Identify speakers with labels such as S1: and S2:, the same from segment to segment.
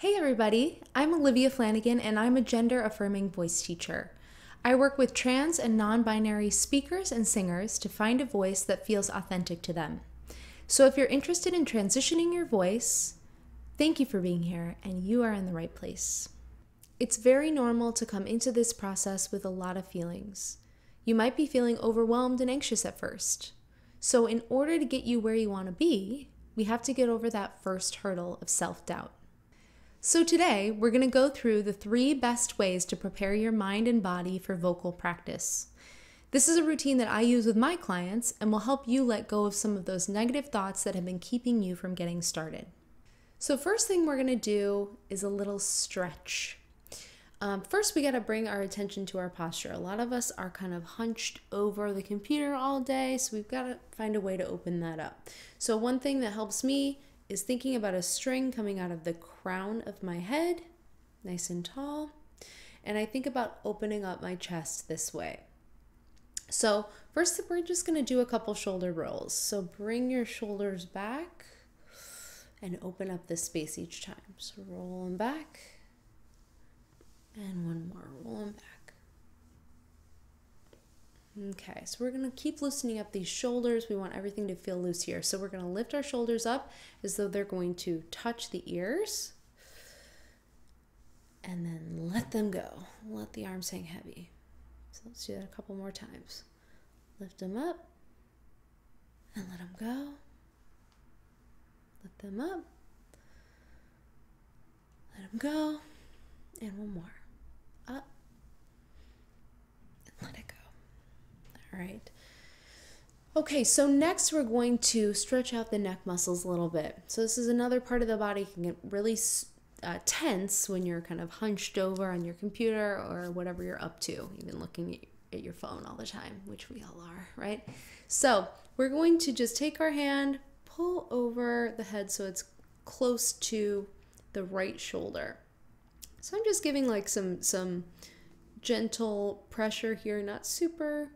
S1: Hey everybody, I'm Olivia Flanagan and I'm a gender affirming voice teacher. I work with trans and non binary speakers and singers to find a voice that feels authentic to them. So if you're interested in transitioning your voice, thank you for being here and you are in the right place. It's very normal to come into this process with a lot of feelings. You might be feeling overwhelmed and anxious at first. So, in order to get you where you want to be, we have to get over that first hurdle of self doubt. So today, we're going to go through the 3 best ways to prepare your mind and body for vocal practice. This is a routine that I use with my clients and will help you let go of some of those negative thoughts that have been keeping you from getting started. So first thing we're going to do is a little stretch. First, we got to bring our attention to our posture. A lot of us are kind of hunched over the computer all day, so we've got to find a way to open that up. So one thing that helps me is thinking about a string coming out of the crown of my head, nice and tall, and I think about opening up my chest this way. So first we're just going to do a couple shoulder rolls. So bring your shoulders back and open up the space each time. So roll them back and one more, roll them back. Okay, so we're going to keep loosening up these shoulders. We want everything to feel loose here. So we're going to lift our shoulders up as though they're going to touch the ears. And then let them go. Let the arms hang heavy. So let's do that a couple more times. Lift them up and let them go. Lift them up. Let them go. And one more. Up. And let it go. All right. Okay, so next we're going to stretch out the neck muscles a little bit. So this is another part of the body can get really tense when you're kind of hunched over on your computer or whatever you're up to, even looking at your phone all the time, which we all are, right? So we're going to just take our hand, pull over the head so it's close to the right shoulder. So I'm just giving like some gentle pressure here, not super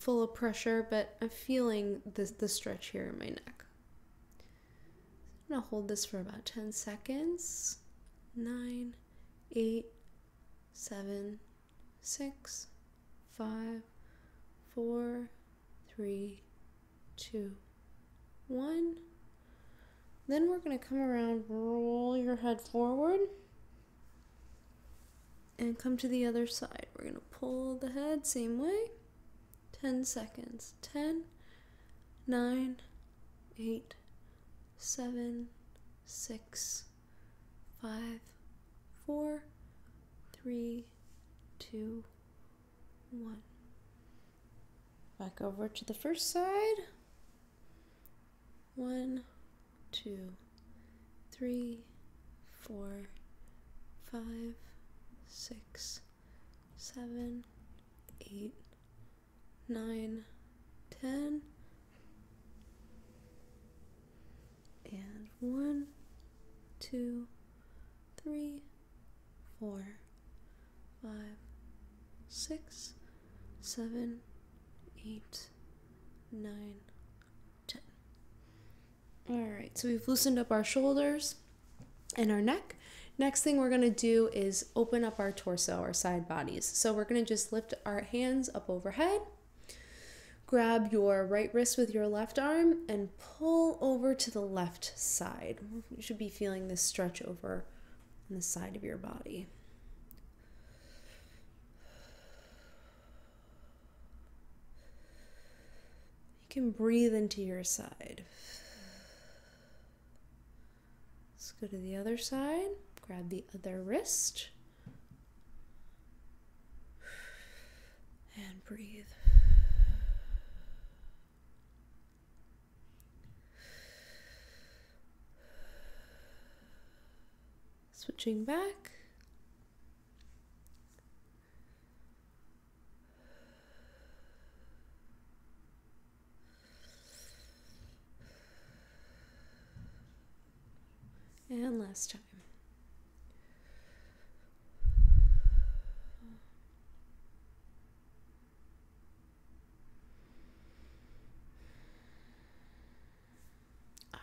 S1: full of pressure, but I'm feeling the stretch here in my neck. I'm gonna hold this for about 10 seconds. 9, 8, 7, 6, 5, 4, 3, 2, 1. Then we're gonna come around, roll your head forward, and come to the other side. We're gonna pull the head same way. 10 seconds. 10, 9, 8, 7, 6, 5, 4, 3, 2, 1. Back over to the first side. 1, 2, 3, 4, 5, 6, 7, 8, 9, 10, and 1, 2, 3, 4, 5, 6, 7, 8, 9, 10. All right, so we've loosened up our shoulders and our neck. Next thing we're going to do is open up our torso, our side bodies. So we're going to just lift our hands up overhead. Grab your right wrist with your left arm and pull over to the left side. You should be feeling this stretch over on the side of your body. You can breathe into your side. Let's go to the other side. Grab the other wrist. And breathe. Switching back. And last time.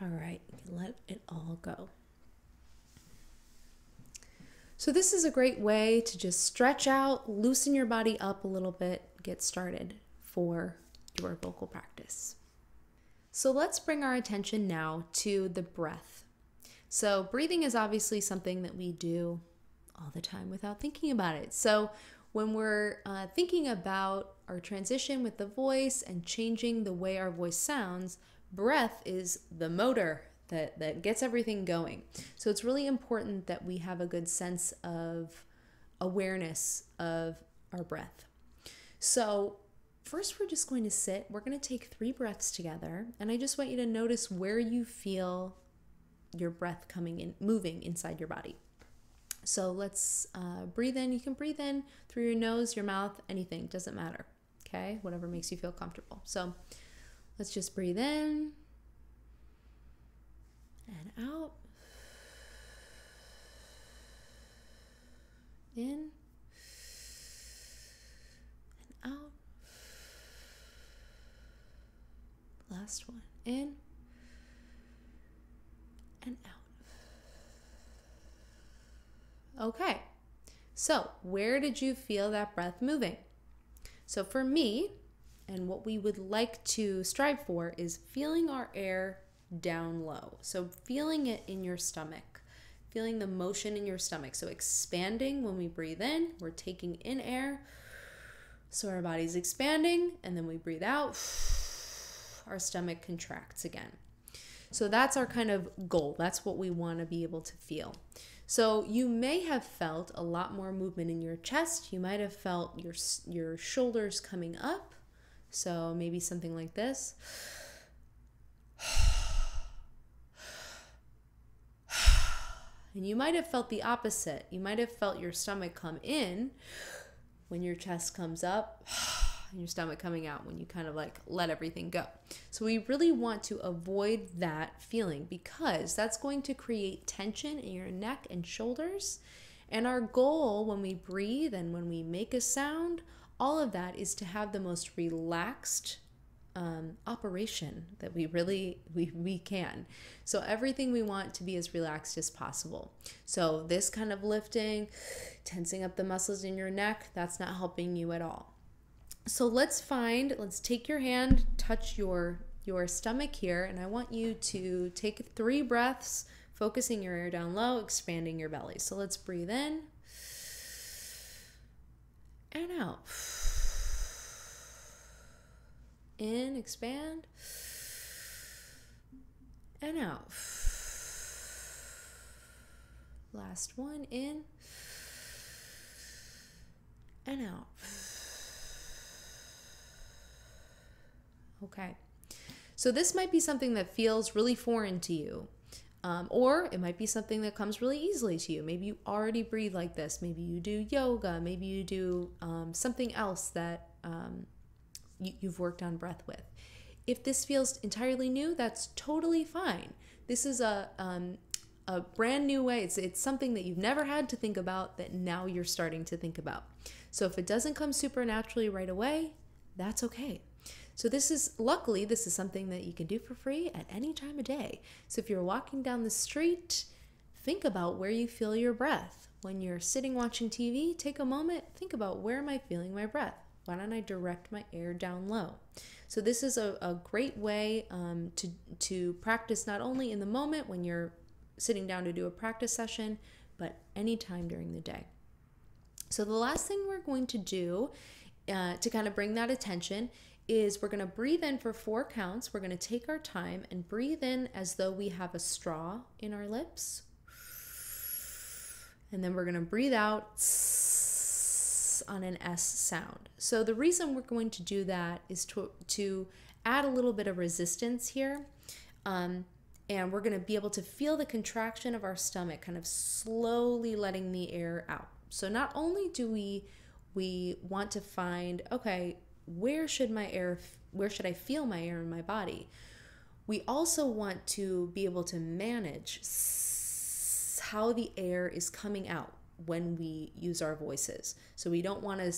S1: All right, let it all go. So this is a great way to just stretch out, loosen your body up a little bit, get started for your vocal practice. So let's bring our attention now to the breath. So breathing is obviously something that we do all the time without thinking about it. So when we're thinking about our transition with the voice and changing the way our voice sounds, breath is the motor that gets everything going. So it's really important that we have a good sense of awareness of our breath. So first we're just going to sit. We're going to take 3 breaths together, and I just want you to notice where you feel your breath coming in, moving inside your body. So let's breathe in. You can breathe in through your nose, your mouth, anything, doesn't matter. Okay, whatever makes you feel comfortable. So let's just breathe in and out. In and out. Last one. In and out. Okay, so where did you feel that breath moving? So for me, and what we would like to strive for, is feeling our air down low. So feeling it in your stomach, feeling the motion in your stomach. So expanding when we breathe in, we're taking in air. So our body's expanding, and then we breathe out, our stomach contracts again. So that's our kind of goal. That's what we want to be able to feel. So you may have felt a lot more movement in your chest. You might have felt your shoulders coming up. So maybe something like this. And you might have felt the opposite. You might have felt your stomach come in when your chest comes up, and your stomach coming out when you kind of like let everything go. So we really want to avoid that feeling, because that's going to create tension in your neck and shoulders. And our goal when we breathe and when we make a sound, all of that is to have the most relaxed operation that we can. So everything we want to be as relaxed as possible. So this kind of lifting, tensing up the muscles in your neck, that's not helping you at all. So let's take your hand, touch your stomach here, and I want you to take 3 breaths, focusing your air down low, expanding your belly. So let's breathe in and out. In, expand, and out. Last one, in and out. Okay, so this might be something that feels really foreign to you, or it might be something that comes really easily to you. Maybe you already breathe like this. Maybe you do yoga. Maybe you do something else that you've worked on breath with. If this feels entirely new, that's totally fine. This is a brand new way. It's something that you've never had to think about that now you're starting to think about. So if it doesn't come super naturally right away, that's okay. So luckily, this is something that you can do for free at any time of day. So if you're walking down the street, think about where you feel your breath. When you're sitting watching TV, take a moment, think about, where am I feeling my breath? Why don't I direct my air down low? So this is a great way to practice, not only in the moment when you're sitting down to do a practice session, but anytime during the day. So the last thing we're going to do to kind of bring that attention is we're going to breathe in for 4 counts. We're going to take our time and breathe in as though we have a straw in our lips. And then we're going to breathe out on an S sound. So the reason we're going to do that is to add a little bit of resistance here. And we're going to be able to feel the contraction of our stomach kind of slowly letting the air out. So not only do we want to find, okay, where should I feel my air in my body? We also want to be able to manage how the air is coming out when we use our voices. So we don't want to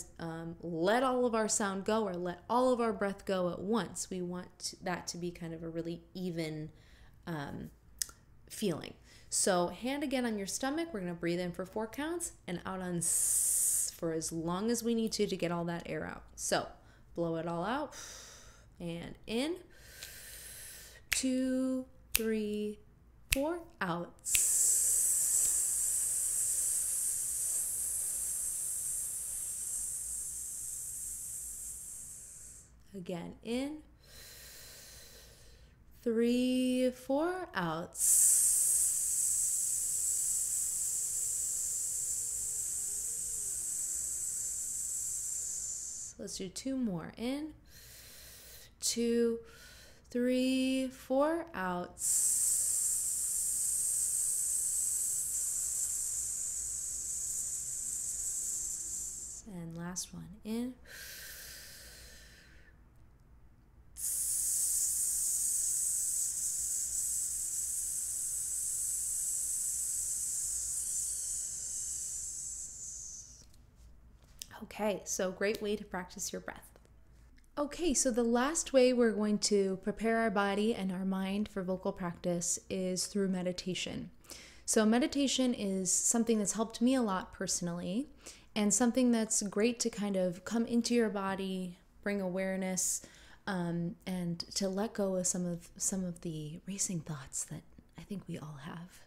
S1: let all of our sound go or let all of our breath go at once. We want that to be kind of a really even feeling. So hand again on your stomach. We're going to breathe in for 4 counts and out on s for as long as we need to get all that air out. So blow it all out and in. 2, 3, 4, out. Again, in. 3, 4, out. Let's do 2 more. In. 2, 3, 4, out. And last one. In. Okay, so great way to practice your breath. Okay, so the last way we're going to prepare our body and our mind for vocal practice is through meditation. So meditation is something that's helped me a lot personally, and something that's great to kind of come into your body, bring awareness, and to let go of some of the racing thoughts that I think we all have.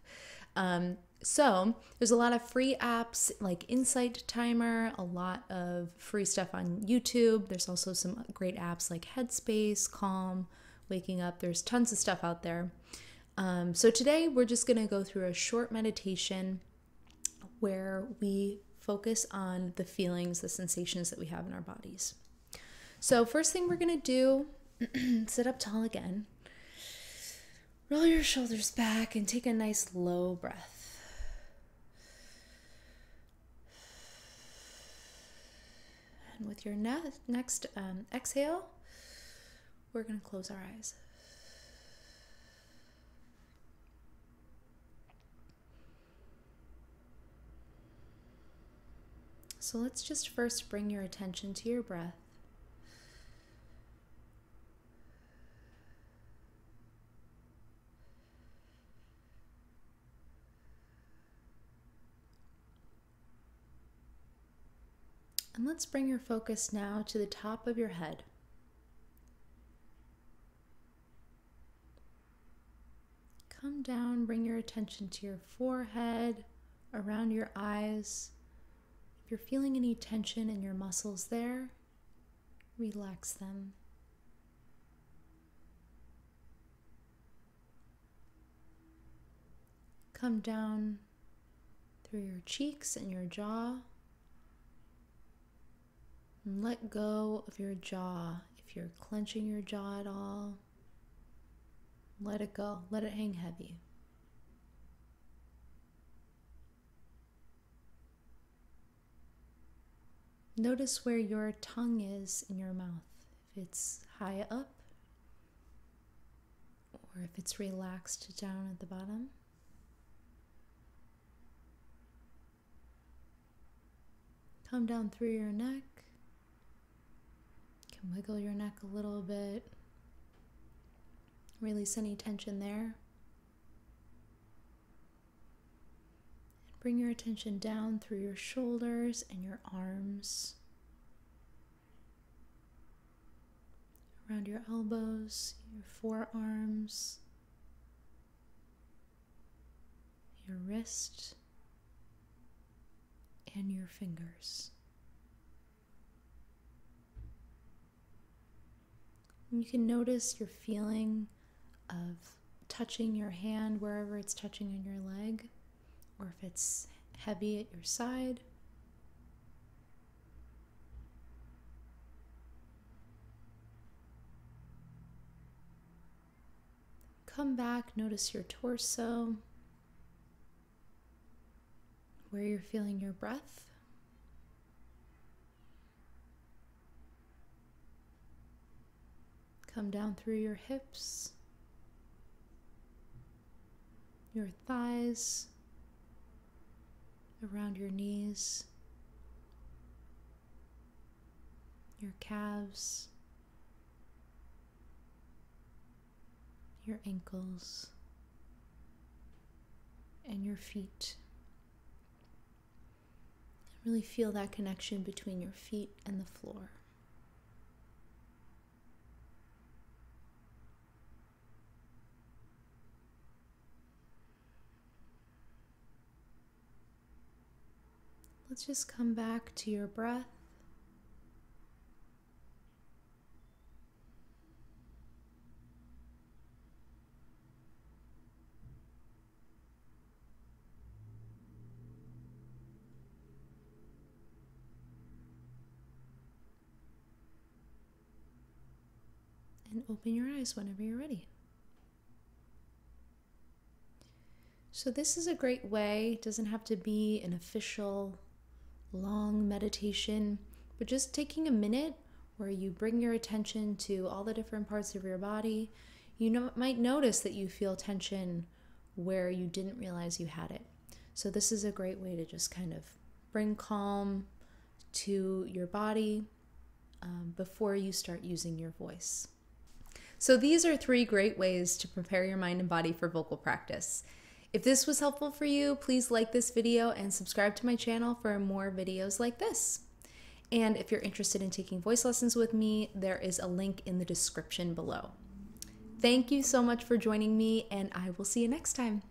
S1: So there's a lot of free apps like Insight Timer, a lot of free stuff on YouTube. There's also some great apps like Headspace, Calm, Waking Up. There's tons of stuff out there. So today we're just going to go through a short meditation where we focus on the feelings, the sensations that we have in our bodies. So first thing we're going to do, sit up tall again. Roll your shoulders back and take a nice low breath. And with your next exhale, we're going to close our eyes. So let's just first bring your attention to your breath. And let's bring your focus now to the top of your head. Come down, bring your attention to your forehead, around your eyes. If you're feeling any tension in your muscles there, relax them. Come down through your cheeks and your jaw. And let go of your jaw. If you're clenching your jaw at all, let it go. Let it hang heavy. Notice where your tongue is in your mouth. If it's high up or if it's relaxed down at the bottom. Come down through your neck. You can wiggle your neck a little bit. Release any tension there. And bring your attention down through your shoulders and your arms. Around your elbows, your forearms, your wrist, and your fingers. You can notice your feeling of touching your hand wherever it's touching on your leg, or if it's heavy at your side. Come back, notice your torso, where you're feeling your breath. Come down through your hips, your thighs, around your knees, your calves, your ankles, and your feet. Really feel that connection between your feet and the floor. Let's just come back to your breath. And open your eyes whenever you're ready. So this is a great way, it doesn't have to be an official long meditation, but just taking a minute where you bring your attention to all the different parts of your body. You might notice that you feel tension where you didn't realize you had it. So this is a great way to just kind of bring calm to your body before you start using your voice. So these are 3 great ways to prepare your mind and body for vocal practice. If this was helpful for you, please like this video and subscribe to my channel for more videos like this. And if you're interested in taking voice lessons with me, there is a link in the description below. Thank you so much for joining me, and I will see you next time.